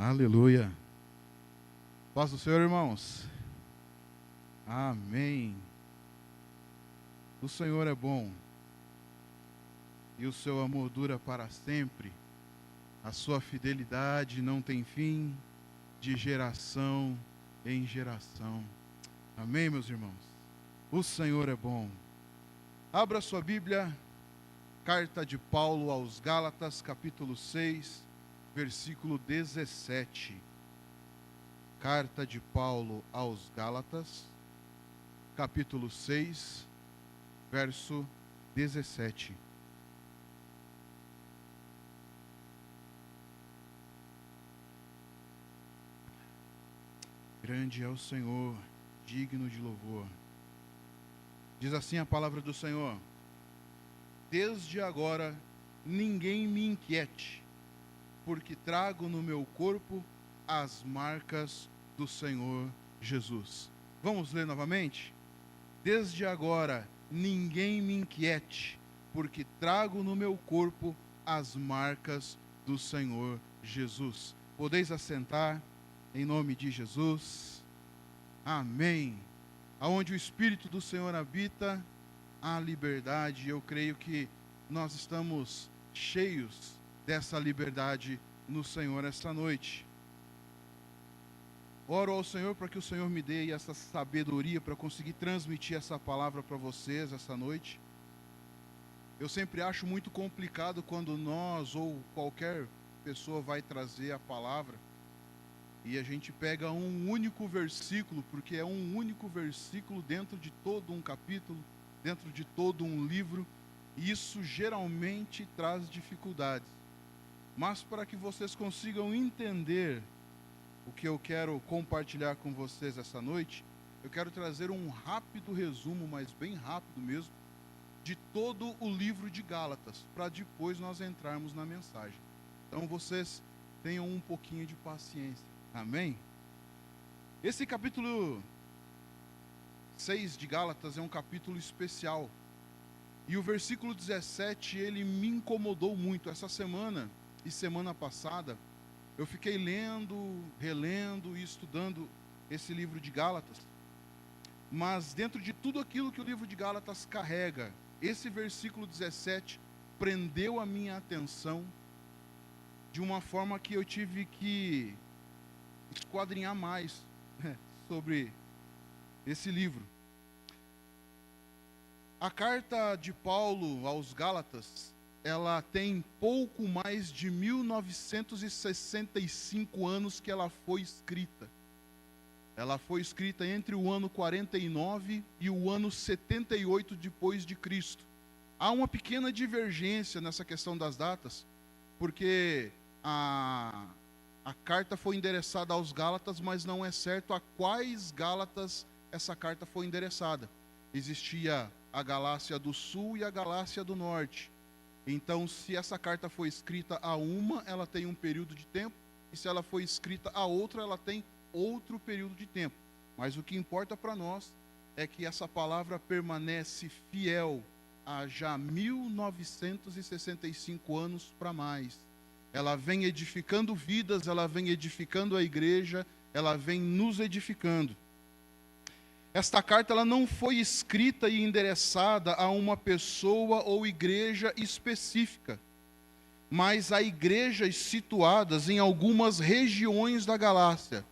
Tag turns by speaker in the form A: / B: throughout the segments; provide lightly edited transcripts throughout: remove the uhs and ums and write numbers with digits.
A: Aleluia. Paz do Senhor, irmãos. Amém. O Senhor é bom e o seu amor dura para sempre. A sua fidelidade não tem fim, de geração em geração. Amém, meus irmãos? O Senhor é bom. Abra sua Bíblia, carta de Paulo aos Gálatas, capítulo 6, versículo 17. Carta de Paulo aos Gálatas, capítulo 6, verso 17. Grande é o Senhor, digno de louvor. Diz assim a palavra do Senhor: desde agora ninguém me inquiete, porque trago no meu corpo as marcas do Senhor Jesus. Vamos ler novamente? Desde agora ninguém me inquiete, porque trago no meu corpo as marcas do Senhor Jesus. Podeis assentar em nome de Jesus. Amém. Aonde o Espírito do Senhor habita, há liberdade. Eu creio que nós estamos cheios dessa liberdade no Senhor esta noite. Oro ao Senhor para que o Senhor me dê essa sabedoria para conseguir transmitir essa palavra para vocês essa noite. Eu sempre acho muito complicado quando nós ou qualquer pessoa vai trazer a palavra e a gente pega um único versículo, porque é um único versículo dentro de todo um capítulo, dentro de todo um livro, e isso geralmente traz dificuldades. Mas para que vocês consigam entender o que eu quero compartilhar com vocês essa noite, eu quero trazer um rápido resumo, mas bem rápido mesmo, de todo o livro de Gálatas, para depois nós entrarmos na mensagem. Então vocês tenham um pouquinho de paciência. Amém? Esse capítulo 6 de Gálatas é um capítulo especial. E o versículo 17, ele me incomodou muito. Essa semana e semana passada, eu fiquei lendo, relendo e estudando esse livro de Gálatas. Mas dentro de tudo aquilo que o livro de Gálatas carrega, esse versículo 17 prendeu a minha atenção de uma forma que eu tive que esquadrinhar mais sobre esse livro. A carta de Paulo aos Gálatas, ela tem pouco mais de 1965 anos que ela foi escrita. Ela foi escrita entre o ano 49 e o ano 78 depois de Cristo. Há uma pequena divergência nessa questão das datas, porque a carta foi endereçada aos Gálatas, mas não é certo a quais Gálatas essa carta foi endereçada. Existia a Galácia do Sul e a Galácia do Norte. Então, se essa carta foi escrita a uma, ela tem um período de tempo, e se ela foi escrita a outra, ela tem outro período de tempo. Mas o que importa para nós é que essa palavra permanece fiel há já 1965 anos para mais. Ela vem edificando vidas, ela vem edificando a igreja, ela vem nos edificando. Esta carta ela não foi escrita e endereçada a uma pessoa ou igreja específica, mas a igrejas situadas em algumas regiões da Galácia,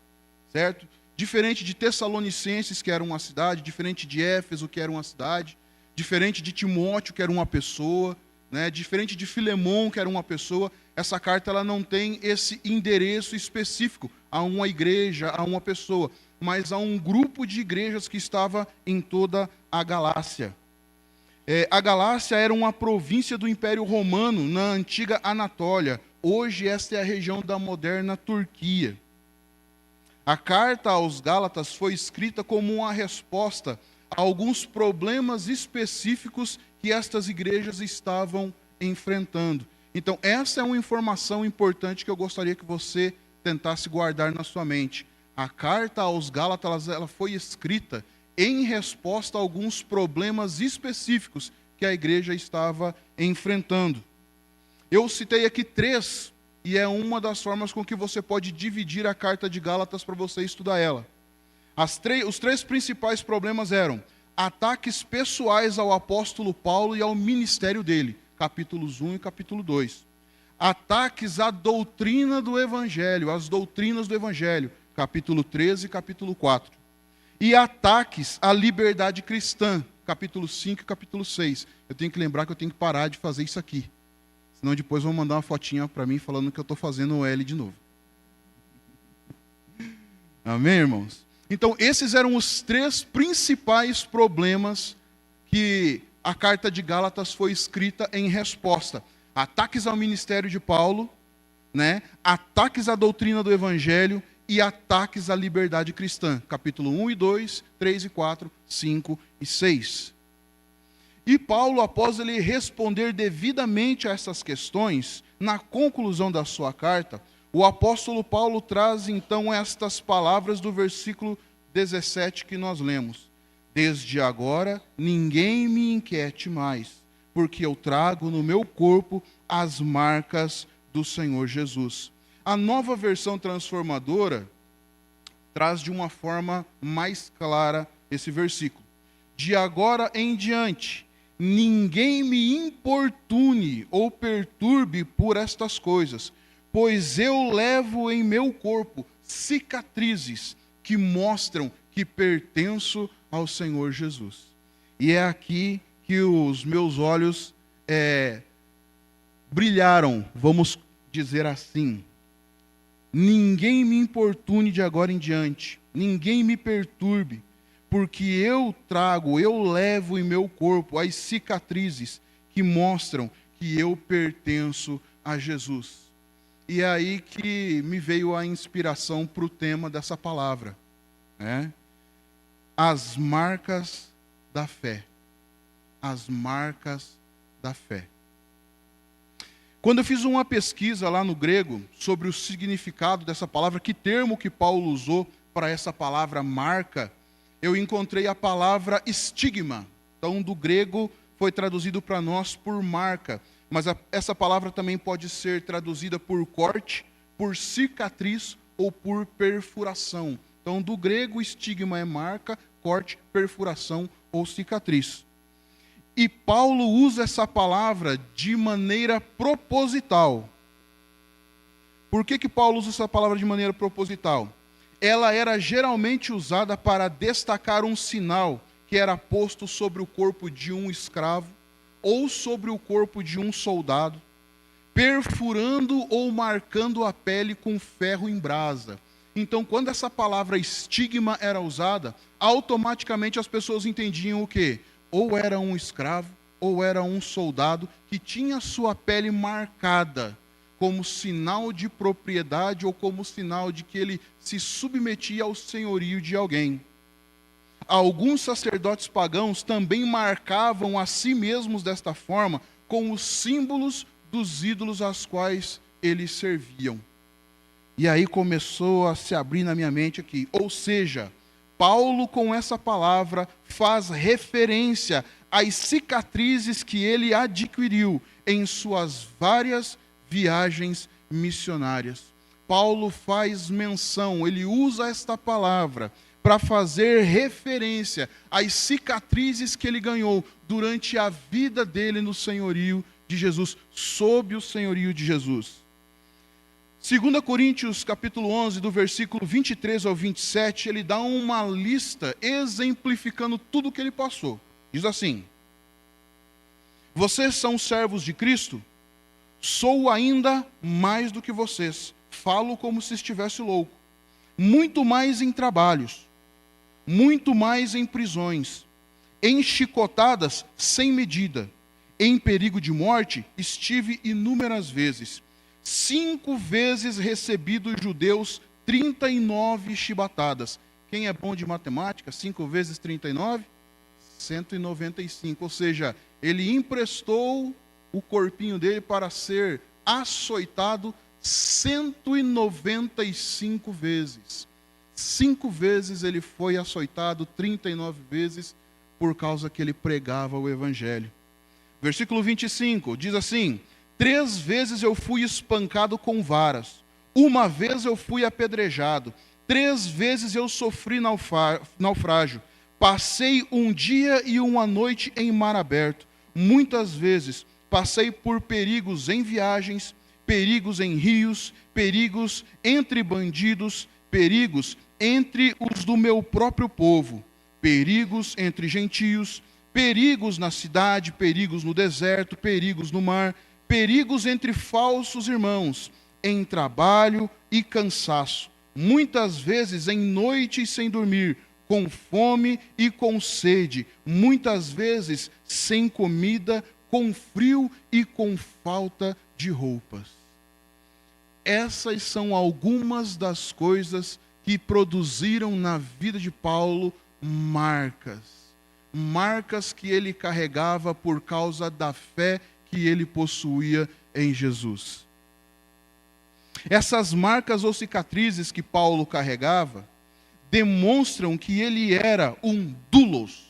A: certo? Diferente de Tessalonicenses, que era uma cidade, diferente de Éfeso, que era uma cidade, diferente de Timóteo, que era uma pessoa, né? Diferente de Filemão, que era uma pessoa, essa carta ela não tem esse endereço específico a uma igreja, a uma pessoa, mas a um grupo de igrejas que estava em toda a Galácia. A Galácia era uma província do Império Romano na antiga Anatólia. Hoje esta é a região da moderna Turquia. A carta aos Gálatas foi escrita como uma resposta a alguns problemas específicos que estas igrejas estavam enfrentando. Então, essa é uma informação importante que eu gostaria que você tentasse guardar na sua mente. A carta aos Gálatas ela foi escrita em resposta a alguns problemas específicos que a igreja estava enfrentando. Eu citei aqui 3 e é uma das formas com que você pode dividir a carta de Gálatas para você estudar ela. Os três principais problemas eram ataques pessoais ao apóstolo Paulo e ao ministério dele, capítulos 1 e capítulo 2. Ataques à doutrina do Evangelho, às doutrinas do Evangelho, capítulo 13 e capítulo 4. E ataques à liberdade cristã, capítulo 5 e capítulo 6. Eu tenho que lembrar que eu tenho que parar de fazer isso aqui. Senão depois vão mandar uma fotinha para mim falando que eu estou fazendo o L de novo. Amém, irmãos? Então, esses eram os três principais problemas que a carta de Gálatas foi escrita em resposta. Ataques ao ministério de Paulo, né? Ataques à doutrina do Evangelho e ataques à liberdade cristã. Capítulo 1 e 2, 3 e 4, 5 e 6. E Paulo, após ele responder devidamente a essas questões, na conclusão da sua carta, o apóstolo Paulo traz então estas palavras do versículo 17 que nós lemos. Desde agora, ninguém me inquiete mais, porque eu trago no meu corpo as marcas do Senhor Jesus. A Nova Versão Transformadora traz de uma forma mais clara esse versículo. De agora em diante, ninguém me importune ou perturbe por estas coisas, pois eu levo em meu corpo cicatrizes que mostram que pertenço ao Senhor Jesus. E é aqui que os meus olhos brilharam, vamos dizer assim. Ninguém me importune de agora em diante, ninguém me perturbe, porque eu levo em meu corpo as cicatrizes que mostram que eu pertenço a Jesus. E é aí que me veio a inspiração para o tema dessa palavra, né? As marcas da fé. As marcas da fé. Quando eu fiz uma pesquisa lá no grego sobre o significado dessa palavra, que termo que Paulo usou para essa palavra marca, eu encontrei a palavra estigma. Então, do grego foi traduzido para nós por marca, mas essa palavra também pode ser traduzida por corte, por cicatriz ou por perfuração. Então, do grego, estigma é marca, corte, perfuração ou cicatriz. E Paulo usa essa palavra de maneira proposital. Por que Paulo usa essa palavra de maneira proposital? Ela era geralmente usada para destacar um sinal que era posto sobre o corpo de um escravo ou sobre o corpo de um soldado, perfurando ou marcando a pele com ferro em brasa. Então, quando essa palavra estigma era usada, automaticamente as pessoas entendiam o quê? Ou era um escravo, ou era um soldado que tinha sua pele marcada como sinal de propriedade ou como sinal de que ele se submetia ao senhorio de alguém. Alguns sacerdotes pagãos também marcavam a si mesmos desta forma com os símbolos dos ídolos aos quais eles serviam. E aí começou a se abrir na minha mente aqui. Ou seja, Paulo com essa palavra faz referência às cicatrizes que ele adquiriu em suas várias viagens missionárias. Paulo faz menção, ele usa esta palavra para fazer referência às cicatrizes que ele ganhou durante a vida dele no senhorio de Jesus, sob o senhorio de Jesus. 2 Coríntios capítulo 11, do versículo 23 ao 27, ele dá uma lista exemplificando tudo o que ele passou. Diz assim: vocês são servos de Cristo? Sou ainda mais do que vocês. Falo como se estivesse louco. Muito mais em trabalhos, muito mais em prisões, em chicotadas sem medida, em perigo de morte estive inúmeras vezes. 5 vezes recebi dos judeus 39 chibatadas. Quem é bom de matemática? 5 vezes 39? 195. Ou seja, ele emprestou o corpinho dele para ser açoitado 195 vezes. 5 vezes ele foi açoitado, 39 vezes por causa que ele pregava o Evangelho. Versículo 25 diz assim: 3 vezes eu fui espancado com varas. 1 vez eu fui apedrejado. 3 vezes eu sofri naufrágio. Passei 1 dia e 1 noite em mar aberto. Muitas vezes passei por perigos em viagens, perigos em rios, perigos entre bandidos, perigos entre os do meu próprio povo, perigos entre gentios, perigos na cidade, perigos no deserto, perigos no mar, perigos entre falsos irmãos, em trabalho e cansaço, muitas vezes em noites sem dormir, com fome e com sede, muitas vezes sem comida, com frio e com falta de roupas. Essas são algumas das coisas que produziram na vida de Paulo marcas que ele carregava por causa da fé que ele possuía em Jesus. Essas marcas ou cicatrizes que Paulo carregava demonstram que ele era um doulos.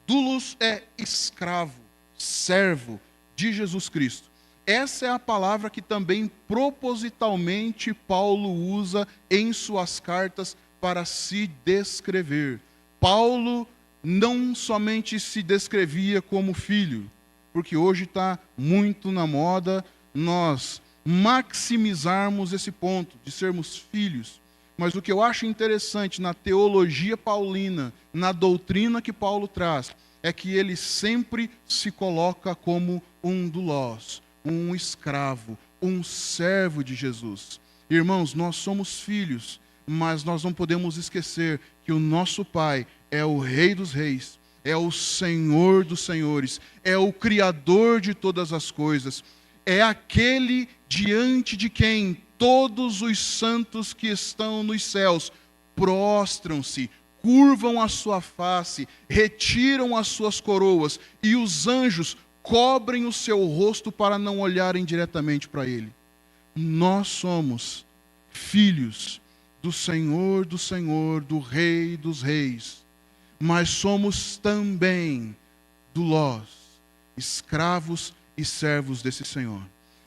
A: Doulos é escravo, servo de Jesus Cristo. Essa é a palavra que também propositalmente Paulo usa em suas cartas para se descrever. Paulo não somente se descrevia como filho, porque hoje está muito na moda nós maximizarmos esse ponto de sermos filhos. Mas o que eu acho interessante na teologia paulina, na doutrina que Paulo traz, é que ele sempre se coloca como um doulos, um escravo, um servo de Jesus. Irmãos, nós somos filhos, mas nós não podemos esquecer que o nosso Pai é o Rei dos Reis, é o Senhor dos Senhores, é o Criador de todas as coisas, é aquele diante de quem todos os santos que estão nos céus prostram-se, curvam a sua face, retiram as suas coroas, e os anjos cobrem o seu rosto para não olharem diretamente para ele. Nós somos filhos do Senhor, do Rei dos Reis, mas somos também doulos, escravos e servos desse Senhor.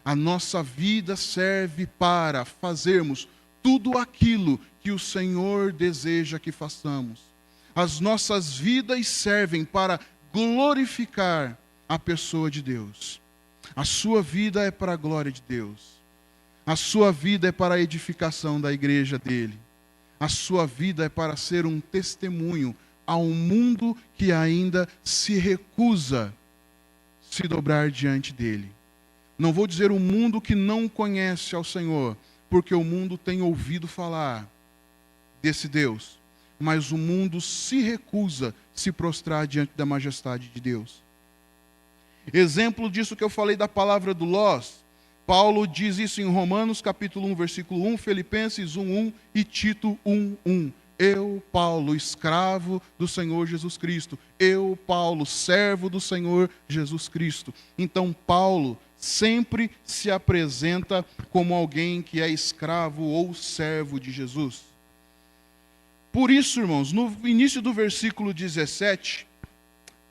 A: A nossa vida serve para fazermos tudo aquilo que o Senhor deseja que façamos. As nossas vidas servem para glorificar a pessoa de Deus. A sua vida é para a glória de Deus. A sua vida é para a edificação da igreja dele. A sua vida é para ser um testemunho ao mundo que ainda se recusa a se dobrar diante dele. Não vou dizer o mundo que não conhece ao Senhor, porque o mundo tem ouvido falar desse Deus, mas o mundo se recusa a se prostrar diante da majestade de Deus. Exemplo disso que eu falei da palavra doulos, Paulo diz isso em Romanos capítulo 1, versículo 1, Filipenses 1:1 e Tito 1:1. Eu, Paulo, escravo do Senhor Jesus Cristo. Eu, Paulo, servo do Senhor Jesus Cristo. Então, Paulo sempre se apresenta como alguém que é escravo ou servo de Jesus. Por isso, irmãos, no início do versículo 17,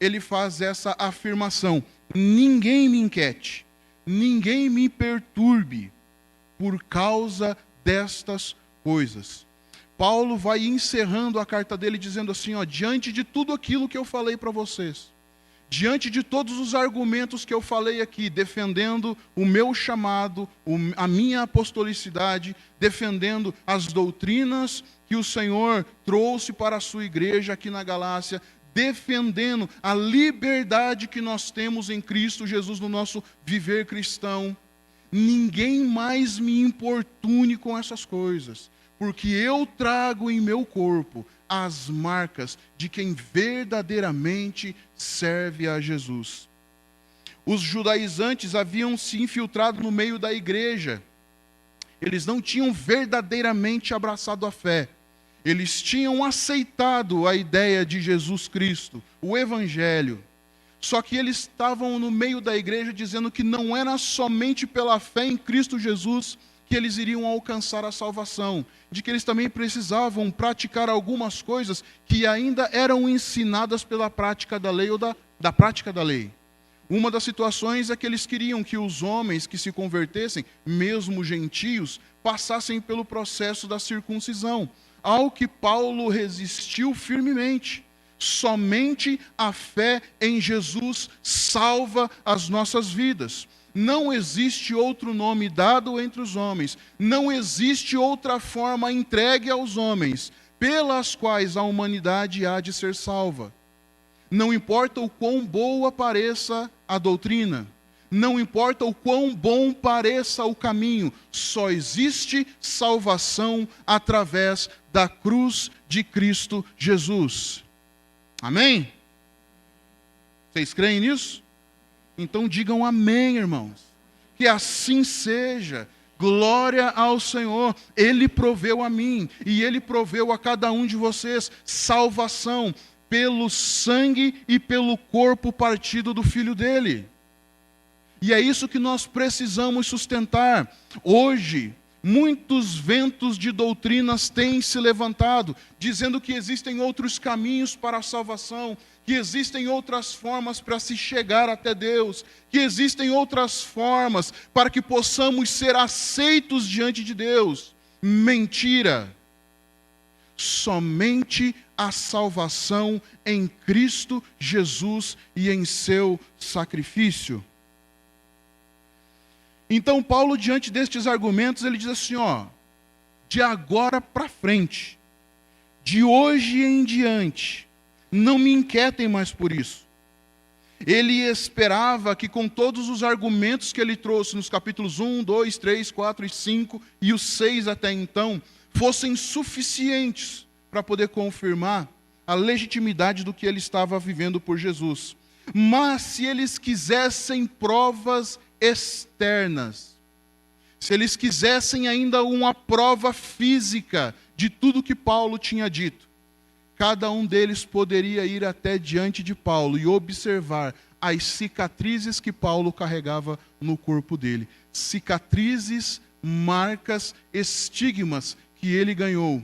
A: ele faz essa afirmação: ninguém me inquiete, ninguém me perturbe por causa destas coisas. Paulo vai encerrando a carta dele dizendo assim, diante de tudo aquilo que eu falei para vocês, diante de todos os argumentos que eu falei aqui, defendendo o meu chamado, a minha apostolicidade, defendendo as doutrinas que o Senhor trouxe para a sua igreja aqui na Galácia, defendendo a liberdade que nós temos em Cristo Jesus no nosso viver cristão, ninguém mais me importune com essas coisas, porque eu trago em meu corpo as marcas de quem verdadeiramente serve a Jesus. Os judaizantes haviam se infiltrado no meio da igreja. Eles não tinham verdadeiramente abraçado a fé. Eles tinham aceitado a ideia de Jesus Cristo, o Evangelho. Só que eles estavam no meio da igreja dizendo que não era somente pela fé em Cristo Jesus que eles iriam alcançar a salvação, de que eles também precisavam praticar algumas coisas que ainda eram ensinadas pela prática da lei ou da prática da lei. Uma das situações é que eles queriam que os homens que se convertessem, mesmo gentios, passassem pelo processo da circuncisão, ao que Paulo resistiu firmemente. Somente a fé em Jesus salva as nossas vidas. Não existe outro nome dado entre os homens, não existe outra forma entregue aos homens, pelas quais a humanidade há de ser salva. Não importa o quão boa pareça a doutrina, não importa o quão bom pareça o caminho, só existe salvação através da cruz de Cristo Jesus. Amém? Vocês creem nisso? Então digam amém, irmãos. Que assim seja. Glória ao Senhor. Ele proveu a mim e Ele proveu a cada um de vocês salvação pelo sangue e pelo corpo partido do Filho dele. E é isso que nós precisamos sustentar. Hoje, muitos ventos de doutrinas têm se levantado, dizendo que existem outros caminhos para a salvação, que existem outras formas para se chegar até Deus, que existem outras formas para que possamos ser aceitos diante de Deus. Mentira! Somente a salvação em Cristo Jesus e em seu sacrifício. Então Paulo, diante destes argumentos, ele diz assim, de agora para frente, de hoje em diante, não me inquietem mais por isso. Ele esperava que com todos os argumentos que ele trouxe nos capítulos 1, 2, 3, 4 e 5 e os 6 até então, fossem suficientes para poder confirmar a legitimidade do que ele estava vivendo por Jesus. Mas se eles quisessem provas externas, se eles quisessem ainda uma prova física de tudo que Paulo tinha dito, cada um deles poderia ir até diante de Paulo e observar as cicatrizes que Paulo carregava no corpo dele. Cicatrizes, marcas, estigmas que ele ganhou,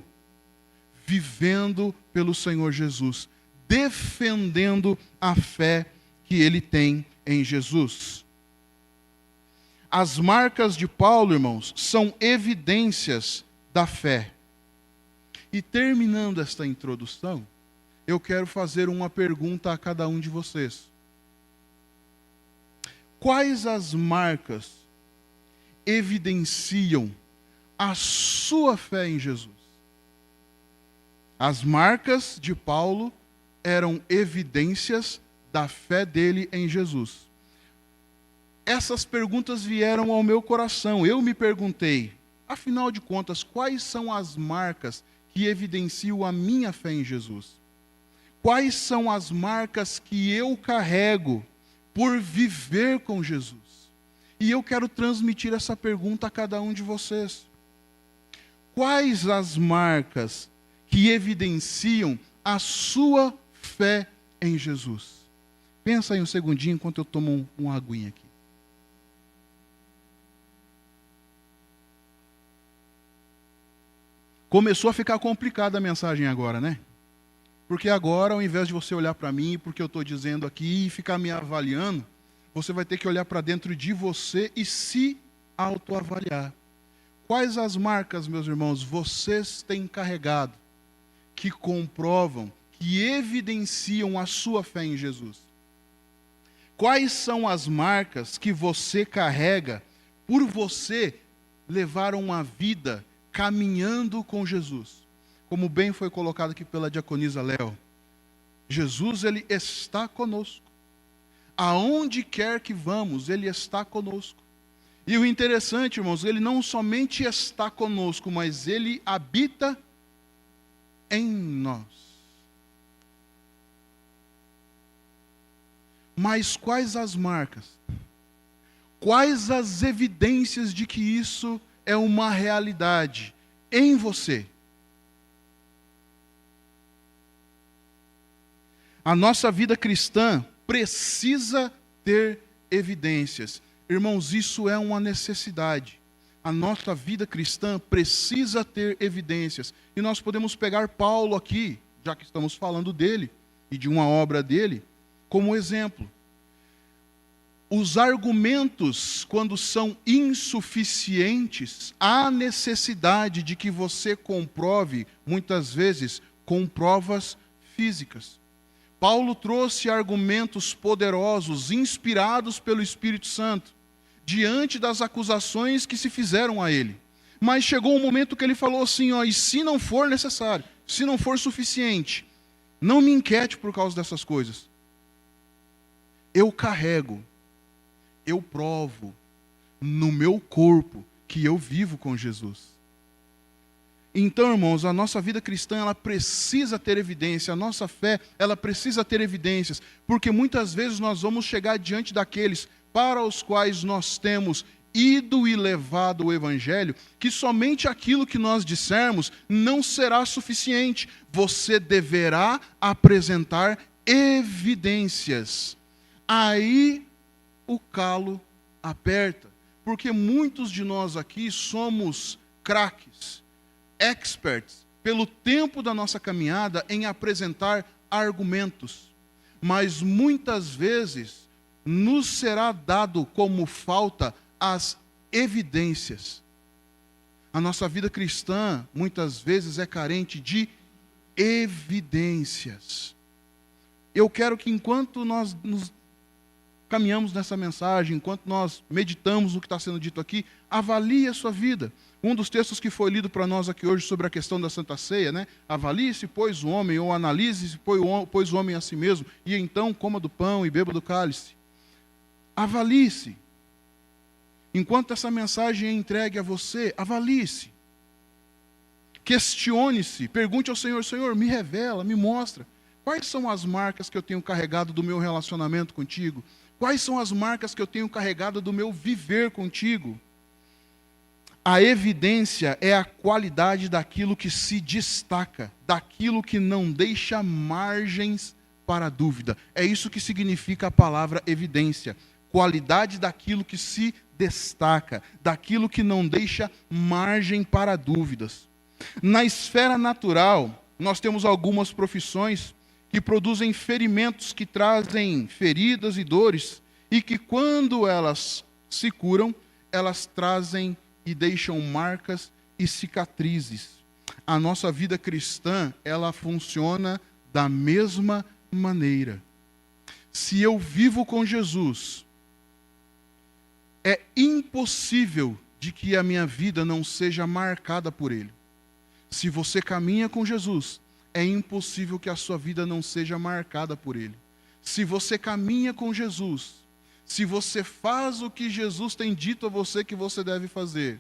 A: vivendo pelo Senhor Jesus, defendendo a fé que ele tem em Jesus. As marcas de Paulo, irmãos, são evidências da fé. E terminando esta introdução, eu quero fazer uma pergunta a cada um de vocês. Quais as marcas evidenciam a sua fé em Jesus? As marcas de Paulo eram evidências da fé dele em Jesus. Essas perguntas vieram ao meu coração. Eu me perguntei, afinal de contas, quais são as marcas que evidenciam a minha fé em Jesus? Quais são as marcas que eu carrego por viver com Jesus? E eu quero transmitir essa pergunta a cada um de vocês. Quais as marcas que evidenciam a sua fé em Jesus? Pensa aí um segundinho enquanto eu tomo uma aguinha aqui. Começou a ficar complicada a mensagem agora, né? Porque agora, ao invés de você olhar para mim, porque eu estou dizendo aqui, e ficar me avaliando, você vai ter que olhar para dentro de você e se autoavaliar. Quais as marcas, meus irmãos, vocês têm carregado, que comprovam, que evidenciam a sua fé em Jesus? Quais são as marcas que você carrega por você levar uma vida caminhando com Jesus? Como bem foi colocado aqui pela diaconisa Léo, Jesus, ele está conosco. Aonde quer que vamos, ele está conosco. E o interessante, irmãos, ele não somente está conosco, mas ele habita em nós. Mas quais as marcas? Quais as evidências de que isso é uma realidade em você? A nossa vida cristã precisa ter evidências. Irmãos, isso é uma necessidade. A nossa vida cristã precisa ter evidências. E nós podemos pegar Paulo aqui, já que estamos falando dele e de uma obra dele, como exemplo. os argumentos, quando são insuficientes, há necessidade de que você comprove, muitas vezes, com provas físicas. Paulo trouxe argumentos poderosos, inspirados pelo Espírito Santo, diante das acusações que se fizeram a ele. Mas chegou um momento que ele falou assim, e se não for necessário, se não for suficiente, não me inquiete por causa dessas coisas. Eu carrego, eu provo no meu corpo que eu vivo com Jesus. Então, irmãos, a nossa vida cristã, ela precisa ter evidência, a nossa fé, ela precisa ter evidências, porque muitas vezes nós vamos chegar diante daqueles para os quais nós temos ido e levado o Evangelho, que somente aquilo que nós dissermos não será suficiente. Você deverá apresentar evidências. Aí o calo aperta, porque muitos de nós aqui somos craques, experts, pelo tempo da nossa caminhada em apresentar argumentos, mas muitas vezes nos será dado como falta as evidências. A nossa vida cristã muitas vezes é carente de evidências. Eu quero que enquanto nós nos caminhamos nessa mensagem, enquanto nós meditamos no que está sendo dito aqui, avalie a sua vida. Um dos textos que foi lido para nós aqui hoje sobre a questão da Santa Ceia, né? Avalie-se, pois, o homem, ou analise-se, pois, o homem a si mesmo, e então coma do pão e beba do cálice. Avalie-se. Enquanto essa mensagem é entregue a você, avalie-se. Questione-se, pergunte ao Senhor, Senhor, me revela, me mostra. Quais são as marcas que eu tenho carregado do meu relacionamento contigo? Quais são as marcas que eu tenho carregado do meu viver contigo? A evidência é a qualidade daquilo que se destaca, daquilo que não deixa margens para dúvida. É isso que significa a palavra evidência. Qualidade daquilo que se destaca, daquilo que não deixa margem para dúvidas. Na esfera natural, nós temos algumas profissões que produzem ferimentos, que trazem feridas e dores, e que quando elas se curam, elas trazem e deixam marcas e cicatrizes. A nossa vida cristã, ela funciona da mesma maneira. Se eu vivo com Jesus, é impossível de que a minha vida não seja marcada por Ele. Se você caminha com Jesus, é impossível que a sua vida não seja marcada por Ele. Se você caminha com Jesus, se você faz o que Jesus tem dito a você que você deve fazer,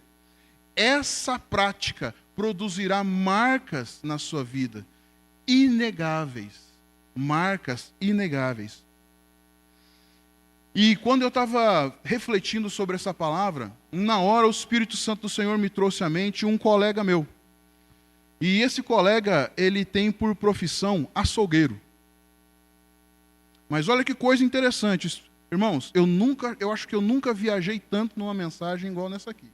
A: essa prática produzirá marcas na sua vida, inegáveis, marcas inegáveis. E quando eu estava refletindo sobre essa palavra, na hora o Espírito Santo do Senhor me trouxe à mente um colega meu. E esse colega, ele tem por profissão açougueiro. Mas olha que coisa interessante, irmãos, eu acho que eu nunca viajei tanto numa mensagem igual nessa aqui.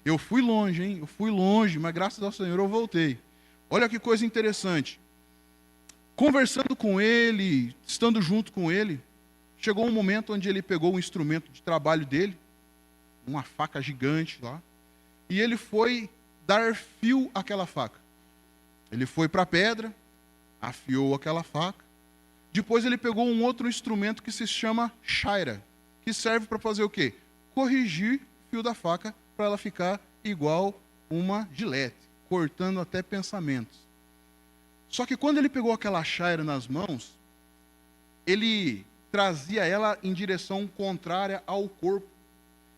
A: Eu fui longe, hein? Eu fui longe, mas graças ao Senhor eu voltei. Olha que coisa interessante. Conversando com ele, estando junto com ele, chegou um momento onde ele pegou um instrumento de trabalho dele, uma faca gigante lá, e ele foi dar fio àquela faca. Ele foi para a pedra, afiou aquela faca. Depois ele pegou um outro instrumento que se chama chaira, que serve para fazer o quê? Corrigir o fio da faca para ela ficar igual uma gilete, cortando até pensamentos. Só que quando ele pegou aquela chaira nas mãos, ele trazia ela em direção contrária ao corpo,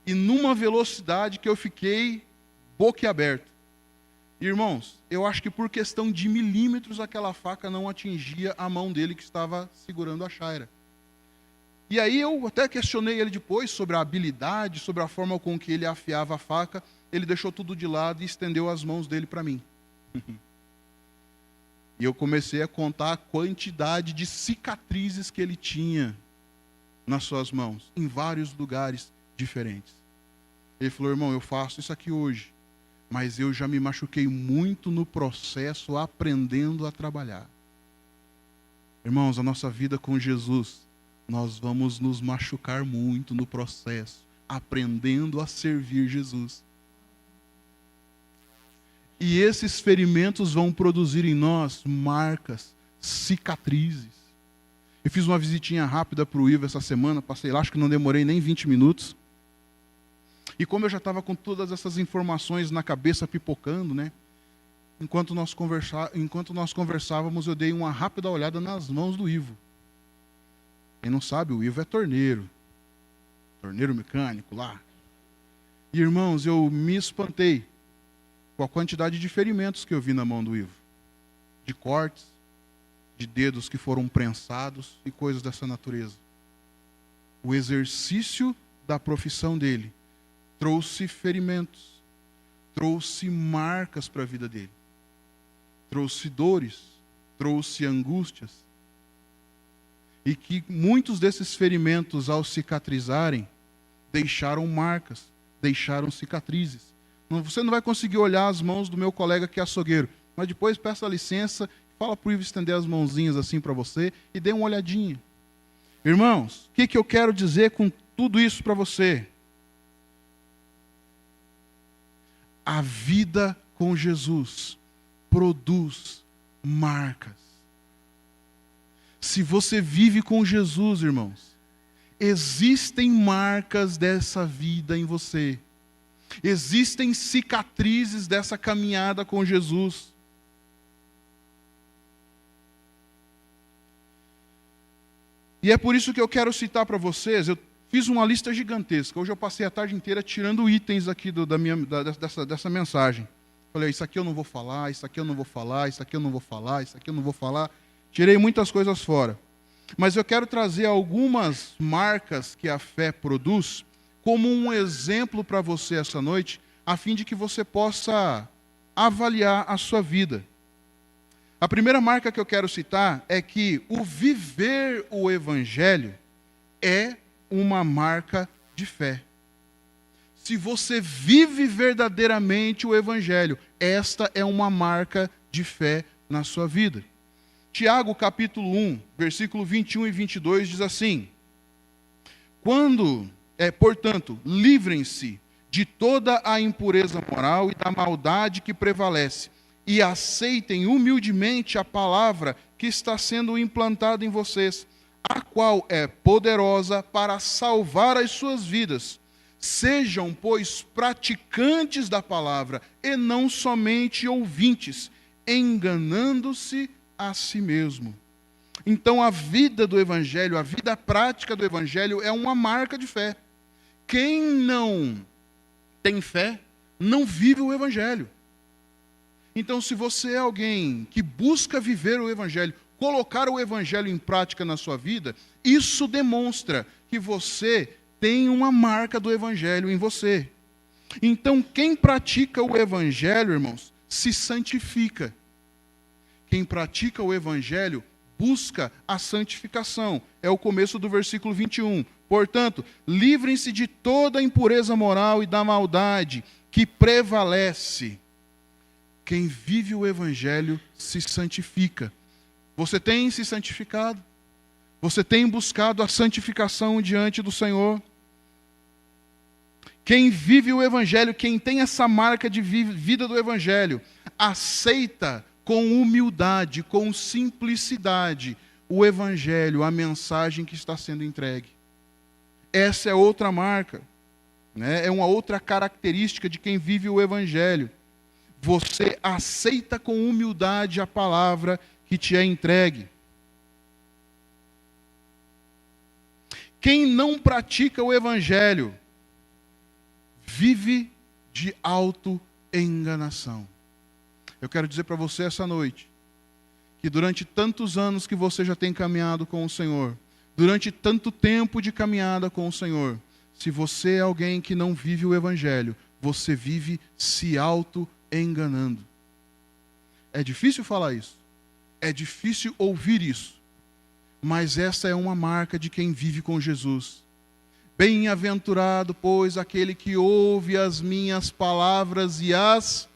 A: e numa velocidade que eu fiquei boquiaberto. Irmãos, eu acho que por questão de milímetros aquela faca não atingia a mão dele que estava segurando a chaira. E aí eu até questionei ele depois sobre a habilidade, sobre a forma com que ele afiava a faca. Ele deixou tudo de lado e estendeu as mãos dele para mim. E eu comecei a contar a quantidade de cicatrizes que ele tinha nas suas mãos, em vários lugares diferentes. Ele falou, irmão, eu faço isso aqui hoje, mas eu já me machuquei muito no processo aprendendo a trabalhar. Irmãos, a nossa vida com Jesus nós vamos nos machucar muito no processo, aprendendo a servir Jesus. E esses ferimentos vão produzir em nós marcas, cicatrizes. Eu fiz uma visitinha rápida para o Ivo essa semana, passei lá, acho que não demorei nem 20 minutos. E como eu já estava com todas essas informações na cabeça pipocando, né? Enquanto nós conversávamos, eu dei uma rápida olhada nas mãos do Ivo. Quem não sabe, o Ivo é torneiro mecânico lá. E irmãos, eu me espantei com a quantidade de ferimentos que eu vi na mão do Ivo. De cortes, de dedos que foram prensados e coisas dessa natureza. O exercício da profissão dele trouxe ferimentos, trouxe marcas para a vida dele, trouxe dores, trouxe angústias. E que muitos desses ferimentos, ao cicatrizarem, deixaram marcas, deixaram cicatrizes. Você não vai conseguir olhar as mãos do meu colega que é açougueiro, mas depois peça licença, fala para o Ivo estender as mãozinhas assim para você e dê uma olhadinha. Irmãos, o que eu quero dizer com tudo isso para você? A vida com Jesus produz marcas. Se você vive com Jesus, irmãos, existem marcas dessa vida em você. Existem cicatrizes dessa caminhada com Jesus. E é por isso que eu quero citar para vocês, eu fiz uma lista gigantesca. Hoje eu passei a tarde inteira tirando itens aqui dessa mensagem. Falei, isso aqui eu não vou falar, isso aqui eu não vou falar, isso aqui eu não vou falar, isso aqui eu não vou falar. Tirei muitas coisas fora. Mas eu quero trazer algumas marcas que a fé produz como um exemplo para você essa noite, a fim de que você possa avaliar a sua vida. A primeira marca que eu quero citar é que o viver o Evangelho é uma marca de fé. Se você vive verdadeiramente o Evangelho, esta é uma marca de fé na sua vida. Tiago, capítulo 1, versículo 21 e 22 diz assim: portanto, livrem-se de toda a impureza moral e da maldade que prevalece, e aceitem humildemente a palavra que está sendo implantada em vocês, a qual é poderosa para salvar as suas vidas. Sejam, pois, praticantes da palavra, e não somente ouvintes, enganando-se a si mesmo. Então a vida do Evangelho, a vida prática do Evangelho é uma marca de fé. Quem não tem fé, não vive o Evangelho. Então, se você é alguém que busca viver o Evangelho, colocar o Evangelho em prática na sua vida, isso demonstra que você tem uma marca do Evangelho em você. Então, quem pratica o Evangelho, irmãos, se santifica. Quem pratica o Evangelho busca a santificação. É o começo do versículo 21. Portanto, livrem-se de toda a impureza moral e da maldade que prevalece. Quem vive o Evangelho se santifica. Você tem se santificado? Você tem buscado a santificação diante do Senhor? Quem vive o Evangelho, quem tem essa marca de vida do Evangelho, aceita com humildade, com simplicidade, o Evangelho, a mensagem que está sendo entregue. Essa é outra marca, né? É uma outra característica de quem vive o Evangelho. Você aceita com humildade a palavra que te é entregue. Quem não pratica o Evangelho, vive de autoenganação. Eu quero dizer para você essa noite, que durante tantos anos que você já tem caminhado com o Senhor, durante tanto tempo de caminhada com o Senhor, se você é alguém que não vive o Evangelho, você vive se auto-enganando. É difícil falar isso, é difícil ouvir isso, mas essa é uma marca de quem vive com Jesus. Bem-aventurado, pois, aquele que ouve as minhas palavras e as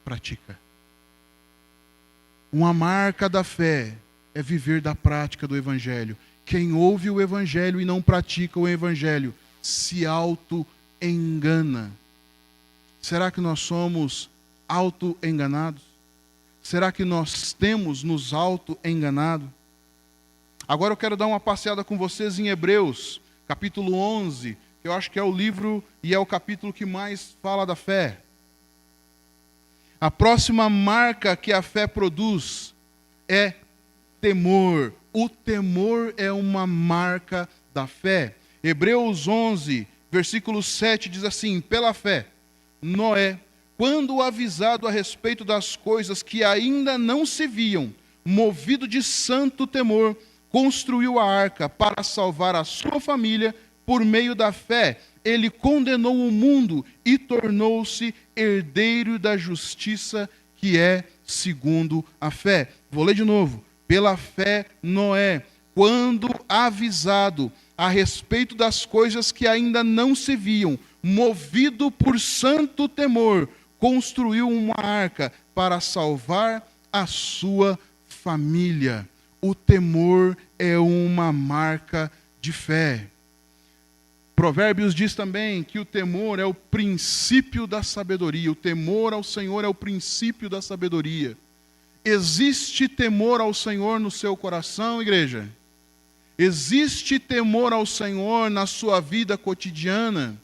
A: pratica. Uma marca da fé é viver da prática do Evangelho. Quem ouve o Evangelho e não pratica o Evangelho se auto-engana. Será que nós somos auto-enganados? Será que nós temos nos auto-enganado? Agora eu quero dar uma passeada com vocês em Hebreus, capítulo 11, que eu acho que é o livro e é o capítulo que mais fala da fé. A próxima marca que a fé produz é temor. O temor é uma marca da fé. Hebreus 11, versículo 7 diz assim: pela fé, Noé, quando avisado a respeito das coisas que ainda não se viam, movido de santo temor, construiu a arca para salvar a sua família. Por meio da fé, ele condenou o mundo e tornou-se herdeiro da justiça que é segundo a fé. Vou ler de novo. Pela fé, Noé, quando avisado a respeito das coisas que ainda não se viam, movido por santo temor, construiu uma arca para salvar a sua família. O temor é uma marca de fé. Provérbios diz também que o temor é o princípio da sabedoria. O temor ao Senhor é o princípio da sabedoria. Existe temor ao Senhor no seu coração, igreja? Existe temor ao Senhor na sua vida cotidiana?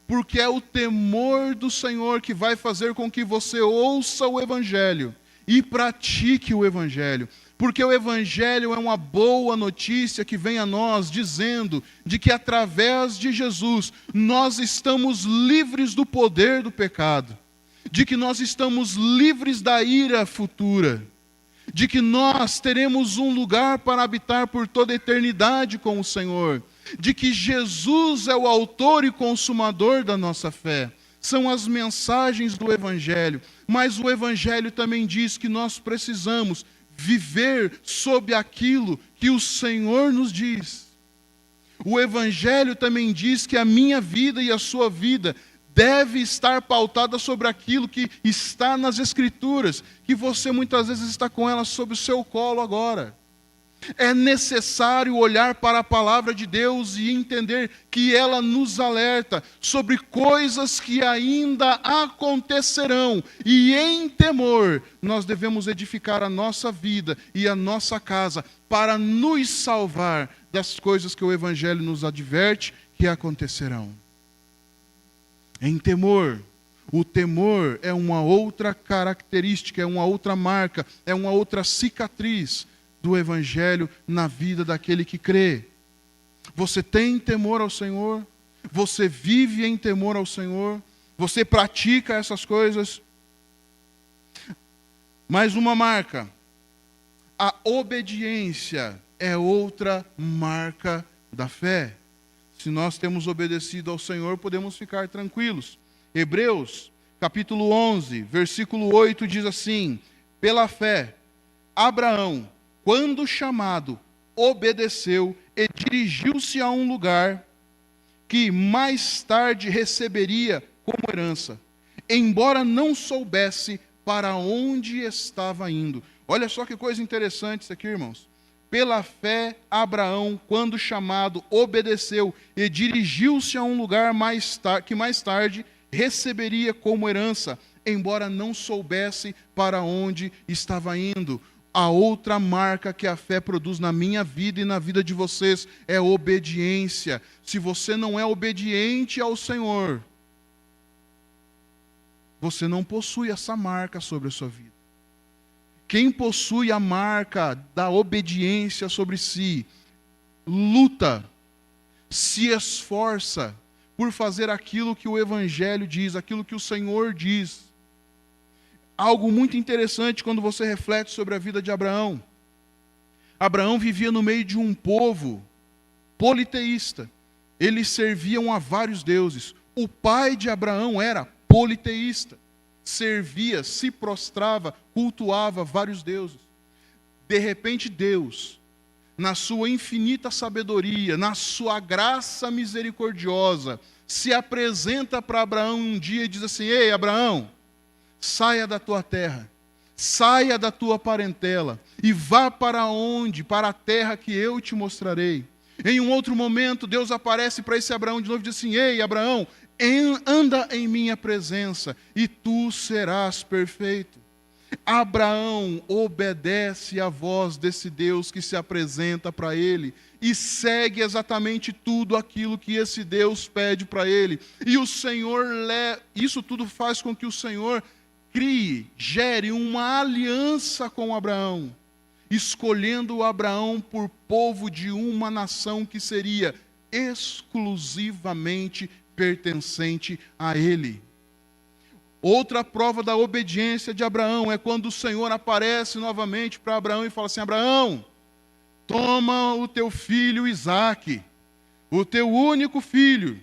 A: Porque é o temor do Senhor que vai fazer com que você ouça o Evangelho e pratique o Evangelho. Porque o Evangelho é uma boa notícia que vem a nós dizendo de que através de Jesus nós estamos livres do poder do pecado, de que nós estamos livres da ira futura, de que nós teremos um lugar para habitar por toda a eternidade com o Senhor, de que Jesus é o autor e consumador da nossa fé. São as mensagens do Evangelho, mas o Evangelho também diz que nós precisamos viver sob aquilo que o Senhor nos diz. O Evangelho também diz que a minha vida e a sua vida deve estar pautada sobre aquilo que está nas Escrituras, que você muitas vezes está com elas sob o seu colo agora. É necessário olhar para a palavra de Deus e entender que ela nos alerta sobre coisas que ainda acontecerão. E em temor, nós devemos edificar a nossa vida e a nossa casa para nos salvar das coisas que o Evangelho nos adverte que acontecerão. Em temor. O temor é uma outra característica, é uma outra marca, é uma outra cicatriz do Evangelho na vida daquele que crê. Você tem temor ao Senhor? Você vive em temor ao Senhor? Você pratica essas coisas? Mais uma marca. A obediência é outra marca da fé. Se nós temos obedecido ao Senhor, podemos ficar tranquilos. Hebreus, capítulo 11, versículo 8 diz assim: pela fé, Abraão, quando chamado, obedeceu e dirigiu-se a um lugar que mais tarde receberia como herança, embora não soubesse para onde estava indo. Olha só que coisa interessante isso aqui, irmãos. Pela fé, Abraão, quando chamado, obedeceu e dirigiu-se a um lugar que mais tarde receberia como herança, embora não soubesse para onde estava indo. A outra marca que a fé produz na minha vida e na vida de vocês é obediência. Se você não é obediente ao Senhor, você não possui essa marca sobre a sua vida. Quem possui a marca da obediência sobre si, luta, se esforça por fazer aquilo que o Evangelho diz, aquilo que o Senhor diz. Algo muito interessante quando você reflete sobre a vida de Abraão. Abraão vivia no meio de um povo politeísta. Eles serviam a vários deuses. O pai de Abraão era politeísta. Servia, se prostrava, cultuava vários deuses. De repente Deus, na sua infinita sabedoria, na sua graça misericordiosa, se apresenta para Abraão um dia e diz assim: ei, Abraão, saia da tua terra, saia da tua parentela e vá para onde? Para a terra que eu te mostrarei. Em um outro momento, Deus aparece para esse Abraão de novo e diz assim: ei, Abraão, anda em minha presença e tu serás perfeito. Abraão obedece à voz desse Deus que se apresenta para ele e segue exatamente tudo aquilo que esse Deus pede para ele. E o Senhor, isso tudo faz com que o Senhor gere uma aliança com Abraão, escolhendo Abraão por povo de uma nação que seria exclusivamente pertencente a ele. Outra prova da obediência de Abraão é quando o Senhor aparece novamente para Abraão e fala assim: Abraão, toma o teu filho Isaque, o teu único filho,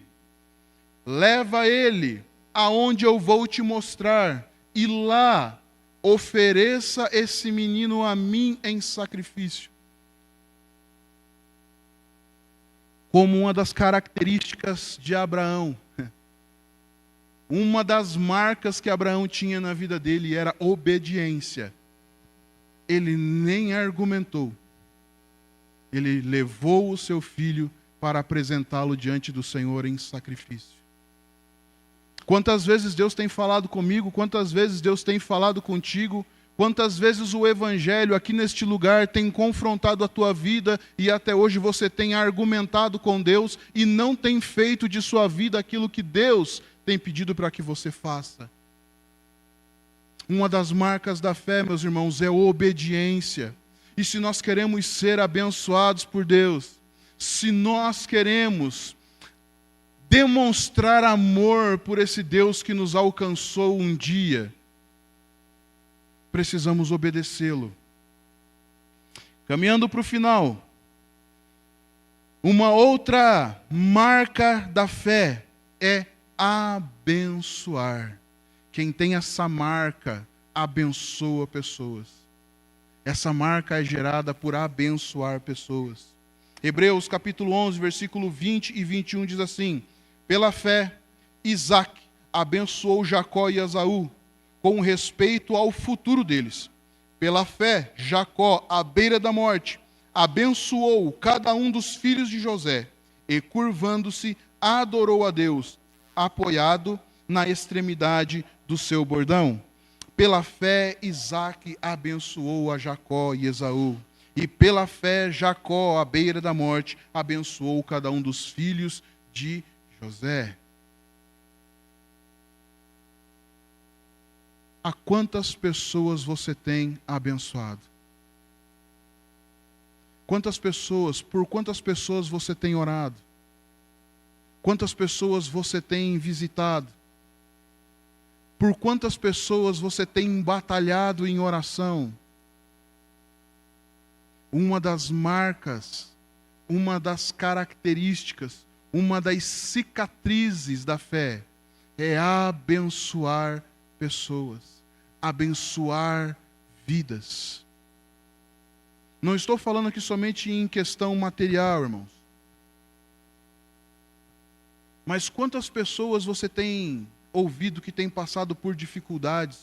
A: leva ele aonde eu vou te mostrar, e lá ofereça esse menino a mim em sacrifício. Como uma das características de Abraão, uma das marcas que Abraão tinha na vida dele era obediência. Ele nem argumentou. Ele levou o seu filho para apresentá-lo diante do Senhor em sacrifício. Quantas vezes Deus tem falado comigo, quantas vezes Deus tem falado contigo, quantas vezes o Evangelho aqui neste lugar tem confrontado a tua vida e até hoje você tem argumentado com Deus e não tem feito de sua vida aquilo que Deus tem pedido para que você faça. Uma das marcas da fé, meus irmãos, é a obediência. E se nós queremos ser abençoados por Deus, se nós queremos demonstrar amor por esse Deus que nos alcançou um dia, precisamos obedecê-lo. Caminhando para o final, uma outra marca da fé é abençoar. Quem tem essa marca, abençoa pessoas. Essa marca é gerada por abençoar pessoas. Hebreus capítulo 11, versículo 20 e 21 diz assim: pela fé, Isaque abençoou Jacó e Esaú, com respeito ao futuro deles. Pela fé, Jacó, à beira da morte, abençoou cada um dos filhos de José, e curvando-se, adorou a Deus, apoiado na extremidade do seu bordão. Pela fé, Isaque abençoou a Jacó e Esaú. E pela fé, Jacó, à beira da morte, abençoou cada um dos filhos de José. A quantas pessoas você tem abençoado? Por quantas pessoas você tem orado? Quantas pessoas você tem visitado? Por quantas pessoas você tem batalhado em oração? Uma das marcas, uma das características, uma das cicatrizes da fé é abençoar pessoas, abençoar vidas. Não estou falando aqui somente em questão material, irmãos. Mas quantas pessoas você tem ouvido que tem passado por dificuldades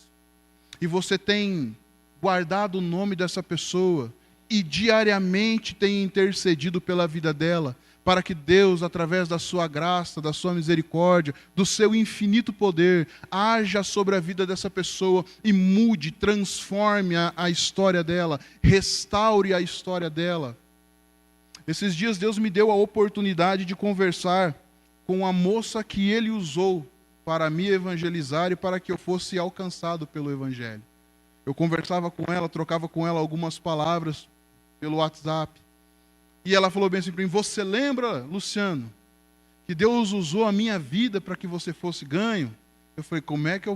A: e você tem guardado o nome dessa pessoa e diariamente tem intercedido pela vida dela, para que Deus, através da sua graça, da sua misericórdia, do seu infinito poder, haja sobre a vida dessa pessoa e mude, transforme a história dela, restaure a história dela. Esses dias Deus me deu a oportunidade de conversar com a moça que Ele usou para me evangelizar e para que eu fosse alcançado pelo Evangelho. Eu conversava com ela, trocava com ela algumas palavras pelo WhatsApp. E ela falou bem assim para mim: você lembra, Luciano, que Deus usou a minha vida para que você fosse ganho? Eu falei: como é que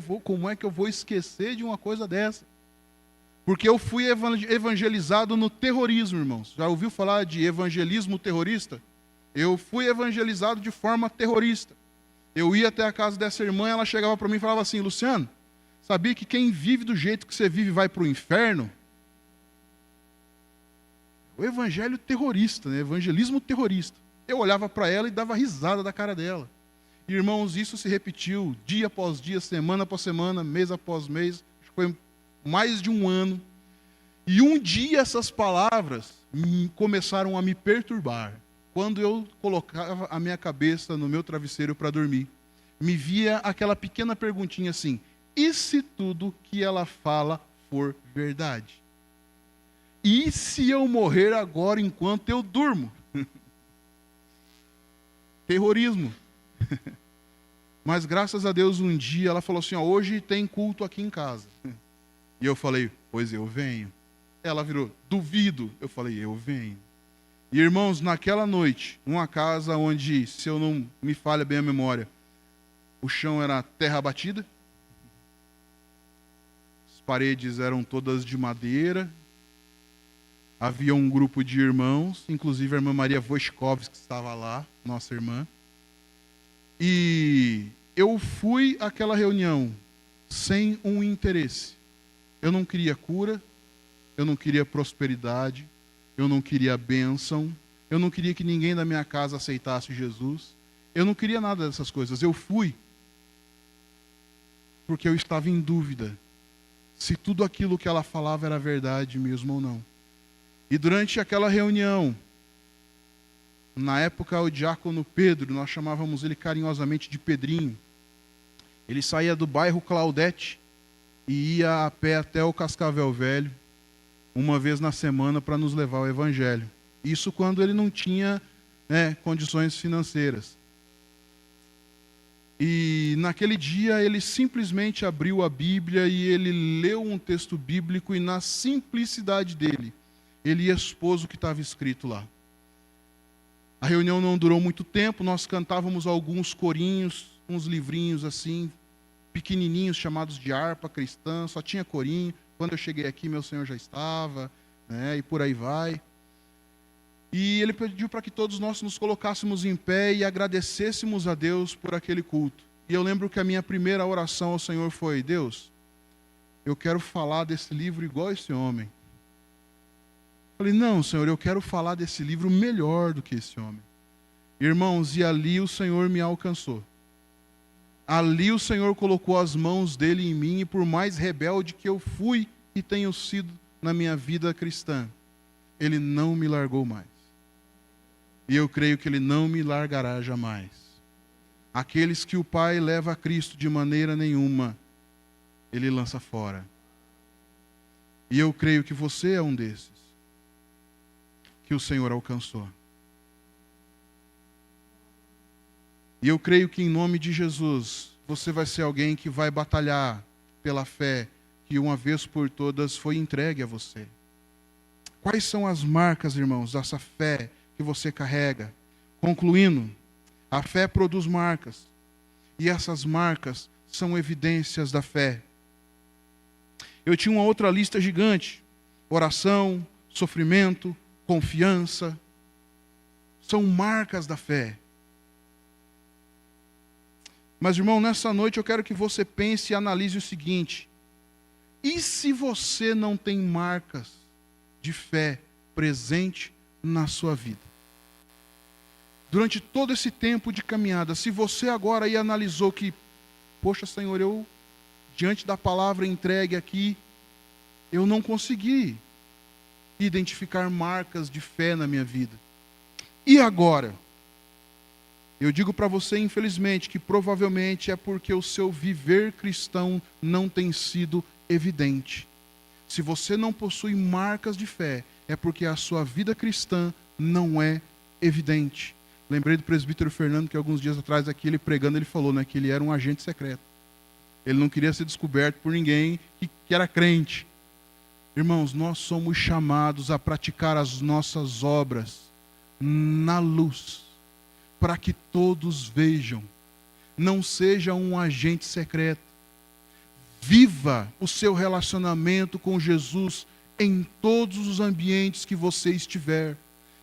A: eu vou esquecer de uma coisa dessa? Porque eu fui evangelizado no terrorismo, irmãos. Já ouviu falar de evangelismo terrorista? Eu fui evangelizado de forma terrorista. Eu ia até a casa dessa irmã, ela chegava para mim e falava assim: Luciano, sabia que quem vive do jeito que você vive vai para o inferno? O evangelho terrorista, né? Evangelismo terrorista. Eu olhava para ela e dava risada da cara dela. Irmãos, isso se repetiu dia após dia, semana após semana, mês após mês. Foi mais de um ano. E um dia essas palavras começaram a me perturbar. Quando eu colocava a minha cabeça no meu travesseiro para dormir, me via aquela pequena perguntinha assim: e se tudo que ela fala for verdade? E se eu morrer agora enquanto eu durmo? Terrorismo. Mas graças a Deus um dia ela falou assim: ó, hoje tem culto aqui em casa. E eu falei: pois eu venho. Ela virou: duvido. Eu falei: eu venho. E irmãos, naquela noite, numa casa onde, se eu não me falha bem a memória, o chão era terra batida, as paredes eram todas de madeira, havia um grupo de irmãos, inclusive a irmã Maria Voschkovski, que estava lá, nossa irmã. E eu fui àquela reunião sem um interesse. Eu não queria cura, eu não queria prosperidade, eu não queria bênção, eu não queria que ninguém da minha casa aceitasse Jesus, eu não queria nada dessas coisas. Eu fui porque eu estava em dúvida se tudo aquilo que ela falava era verdade mesmo ou não. E durante aquela reunião, na época o diácono Pedro, nós chamávamos ele carinhosamente de Pedrinho, ele saía do bairro Claudete e ia a pé até o Cascavel Velho, uma vez na semana, para nos levar ao Evangelho. Isso quando ele não tinha, condições financeiras. E naquele dia ele simplesmente abriu a Bíblia e ele leu um texto bíblico e na simplicidade dele, ele expôs o que estava escrito lá. A reunião não durou muito tempo, nós cantávamos alguns corinhos, uns livrinhos assim, pequenininhos, chamados de harpa cristã, só tinha corinho. Quando eu cheguei aqui, meu Senhor já estava, e por aí vai. E ele pediu para que todos nós nos colocássemos em pé e agradecêssemos a Deus por aquele culto. E eu lembro que a minha primeira oração ao Senhor foi: Deus, eu quero falar desse livro igual esse homem. Falei: não, Senhor, eu quero falar desse livro melhor do que esse homem. Irmãos, e ali o Senhor me alcançou. Ali o Senhor colocou as mãos dele em mim, e por mais rebelde que eu fui e tenho sido na minha vida cristã, ele não me largou mais. E eu creio que ele não me largará jamais. Aqueles que o Pai leva a Cristo de maneira nenhuma, ele lança fora. E eu creio que você é um desses que o Senhor alcançou. E eu creio que em nome de Jesus, você vai ser alguém que vai batalhar pela fé que uma vez por todas foi entregue a você. Quais são as marcas, irmãos, dessa fé que você carrega? Concluindo, a fé produz marcas. E essas marcas são evidências da fé. Eu tinha uma outra lista gigante: oração, sofrimento, confiança. São marcas da fé. Mas, irmão, nessa noite eu quero que você pense e analise o seguinte: e se você não tem marcas de fé presente na sua vida? Durante todo esse tempo de caminhada, se você agora aí analisou que, poxa, Senhor, eu, diante da palavra entregue aqui, eu não consegui identificar marcas de fé na minha vida. E agora? Eu digo para você, infelizmente, que provavelmente é porque o seu viver cristão não tem sido evidente. Se você não possui marcas de fé, é porque a sua vida cristã não é evidente. Lembrei do presbítero Fernando, que alguns dias atrás aqui, ele pregando, ele falou, que ele era um agente secreto. Ele não queria ser descoberto por ninguém que era crente. Irmãos, nós somos chamados a praticar as nossas obras na luz, para que todos vejam. Não seja um agente secreto. Viva o seu relacionamento com Jesus em todos os ambientes que você estiver.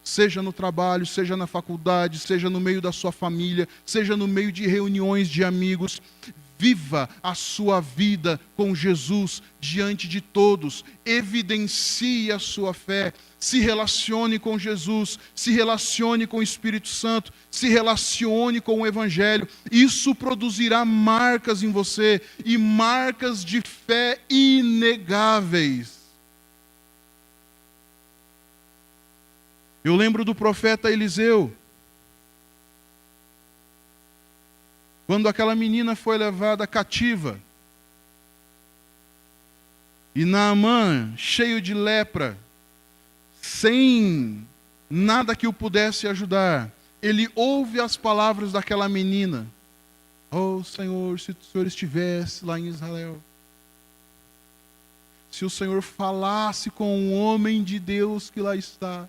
A: Seja no trabalho, seja na faculdade, seja no meio da sua família, seja no meio de reuniões de amigos. Viva a sua vida com Jesus diante de todos. Evidencie a sua fé. Se relacione com Jesus. Se relacione com o Espírito Santo. Se relacione com o Evangelho. Isso produzirá marcas em você. E marcas de fé inegáveis. Eu lembro do profeta Eliseu. Quando aquela menina foi levada cativa, e Naamã, cheio de lepra, sem nada que o pudesse ajudar, ele ouve as palavras daquela menina. Oh Senhor, se o Senhor estivesse lá em Israel, se o Senhor falasse com um homem de Deus que lá está,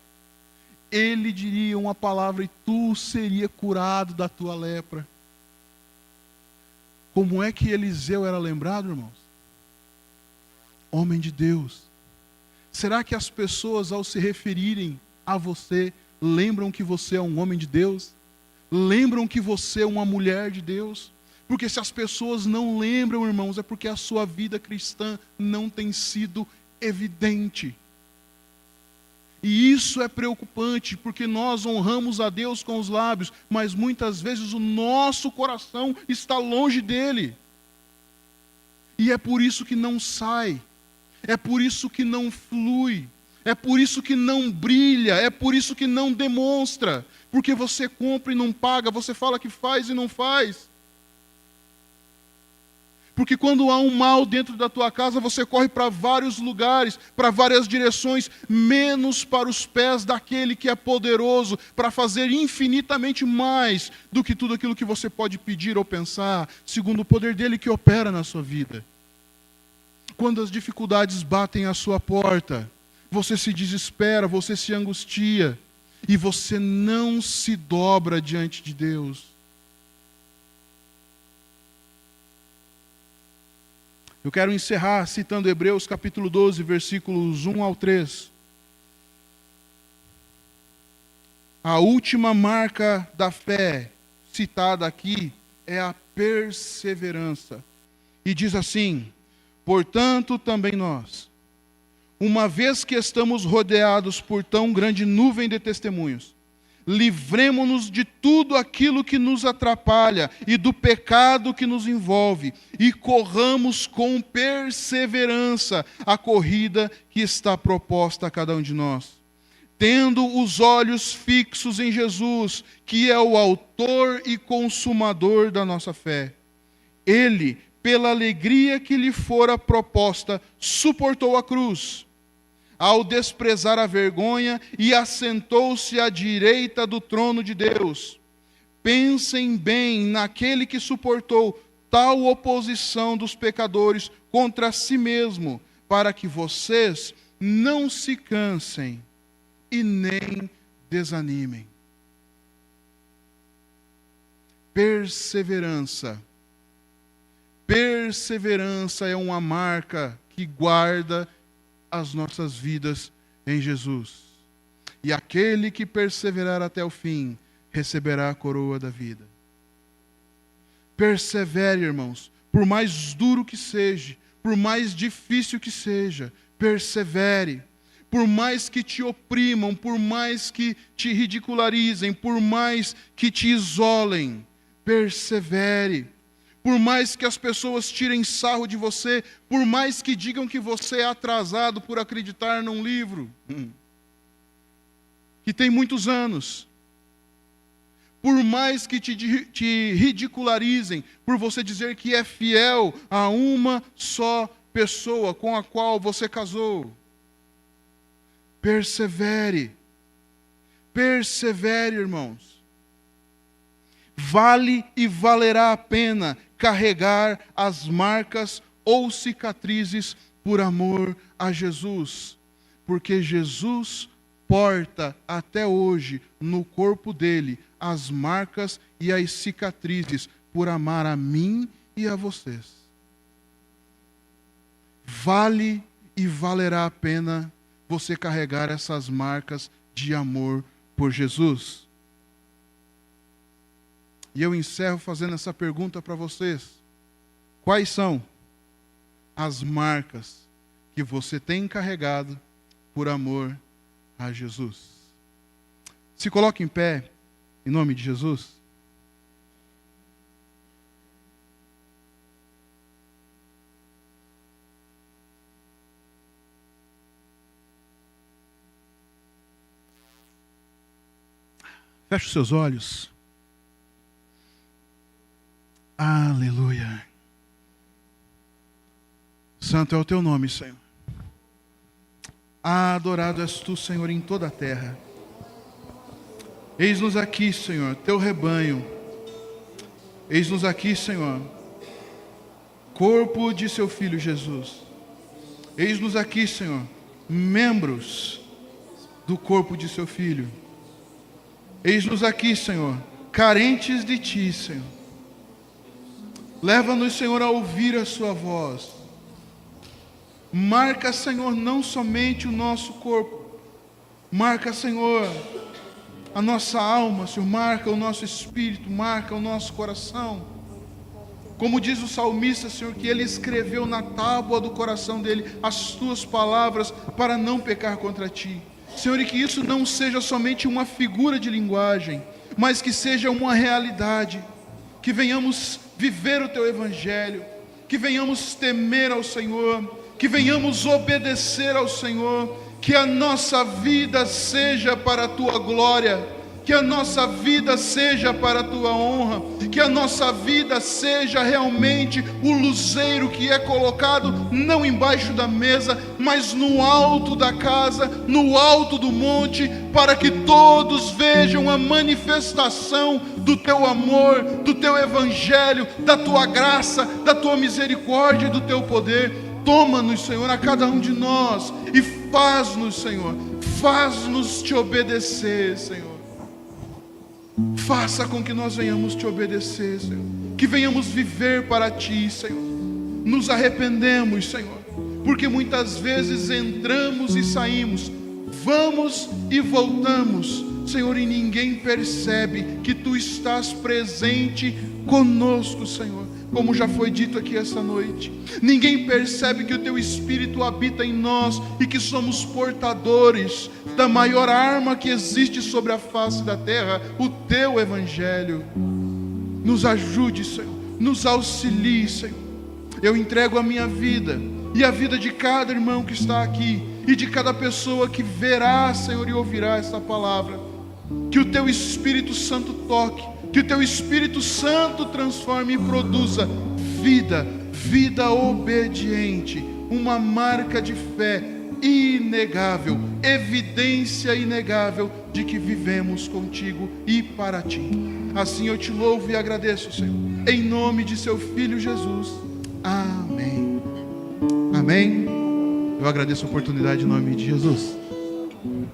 A: ele diria uma palavra e tu seria curado da tua lepra. Como é que Eliseu era lembrado, irmãos? Homem de Deus. Será que as pessoas, ao se referirem a você, lembram que você é um homem de Deus? Lembram que você é uma mulher de Deus? Porque se as pessoas não lembram, irmãos, é porque a sua vida cristã não tem sido evidente. E isso é preocupante, porque nós honramos a Deus com os lábios, mas muitas vezes o nosso coração está longe dele. E é por isso que não sai, é por isso que não flui, é por isso que não brilha, é por isso que não demonstra, porque você compra e não paga, você fala que faz e não faz. Porque quando há um mal dentro da tua casa, você corre para vários lugares, para várias direções, menos para os pés daquele que é poderoso, para fazer infinitamente mais do que tudo aquilo que você pode pedir ou pensar, segundo o poder dele que opera na sua vida. Quando as dificuldades batem à sua porta, você se desespera, você se angustia, e você não se dobra diante de Deus. Eu quero encerrar citando Hebreus capítulo 12, versículos 1 ao 3. A última marca da fé citada aqui é a perseverança. E diz assim: portanto, também nós, uma vez que estamos rodeados por tão grande nuvem de testemunhos, livremo-nos de tudo aquilo que nos atrapalha e do pecado que nos envolve, e corramos com perseverança a corrida que está proposta a cada um de nós, tendo os olhos fixos em Jesus, que é o autor e consumador da nossa fé. Ele, pela alegria que lhe fora proposta, suportou a cruz, ao desprezar a vergonha, e assentou-se à direita do trono de Deus. Pensem bem naquele que suportou tal oposição dos pecadores contra si mesmo, para que vocês não se cansem e nem desanimem. Perseverança. Perseverança é uma marca que guarda as nossas vidas em Jesus. E aquele que perseverar até o fim, receberá a coroa da vida. Persevere, irmãos, por mais duro que seja, por mais difícil que seja, persevere. Por mais que te oprimam, por mais que te ridicularizem, por mais que te isolem, persevere. Por mais que as pessoas tirem sarro de você, por mais que digam que você é atrasado por acreditar num livro que tem muitos anos, por mais que te ridicularizem, por você dizer que é fiel a uma só pessoa com a qual você casou, persevere. Persevere, irmãos. Vale e valerá a pena carregar as marcas ou cicatrizes por amor a Jesus, porque Jesus porta até hoje no corpo dele as marcas e as cicatrizes por amar a mim e a vocês. Vale e valerá a pena você carregar essas marcas de amor por Jesus. E eu encerro fazendo essa pergunta para vocês. quais são as marcas que você tem carregado por amor a Jesus. Se coloque em pé, em nome de Jesus. Feche os seus olhos. Aleluia. Santo é o teu nome, Senhor. Adorado és tu, Senhor, em toda a terra. Eis-nos aqui, Senhor, teu rebanho. Eis-nos aqui, Senhor, corpo de seu Filho Jesus. Eis-nos aqui, Senhor, membros do corpo de seu Filho. Eis-nos aqui, Senhor, carentes de ti, Senhor. Leva-nos, Senhor, a ouvir a sua voz. Marca, Senhor, não somente o nosso corpo. Marca, Senhor, a nossa alma, Senhor. Marca o nosso espírito, marca o nosso coração. Como diz o salmista, Senhor, que ele escreveu na tábua do coração dele as tuas palavras para não pecar contra ti. Senhor, e que isso não seja somente uma figura de linguagem, mas que seja uma realidade. Que venhamos viver o teu evangelho, que venhamos temer ao Senhor, que venhamos obedecer ao Senhor, que a nossa vida seja para a tua glória, que a nossa vida seja para a tua honra, que a nossa vida seja realmente o luzeiro que é colocado não embaixo da mesa, mas no alto da casa, no alto do monte, para que todos vejam a manifestação do teu amor, do teu evangelho, da tua graça, da tua misericórdia e do teu poder. Toma-nos, Senhor, a cada um de nós e faz-nos, Senhor, faz-nos te obedecer, Senhor. Faça com que nós venhamos te obedecer, Senhor. Que venhamos viver para ti, Senhor. Nos arrependemos, Senhor, porque muitas vezes entramos e saímos, vamos e voltamos, Senhor, e ninguém percebe que tu estás presente conosco, Senhor. Como já foi dito aqui essa noite, ninguém percebe que o teu Espírito habita em nós e que somos portadores da maior arma que existe sobre a face da terra, o teu evangelho. Nos ajude, Senhor, nos auxilie, Senhor. Eu entrego a minha vida e a vida de cada irmão que está aqui e de cada pessoa que verá, Senhor, e ouvirá esta palavra. Que o teu Espírito Santo toque, que o teu Espírito Santo transforme e produza vida obediente, uma marca de fé inegável, evidência inegável de que vivemos contigo e para ti. Assim eu te louvo e agradeço, Senhor, em nome de seu Filho Jesus. Amém. Amém. Eu agradeço a oportunidade em nome de Jesus.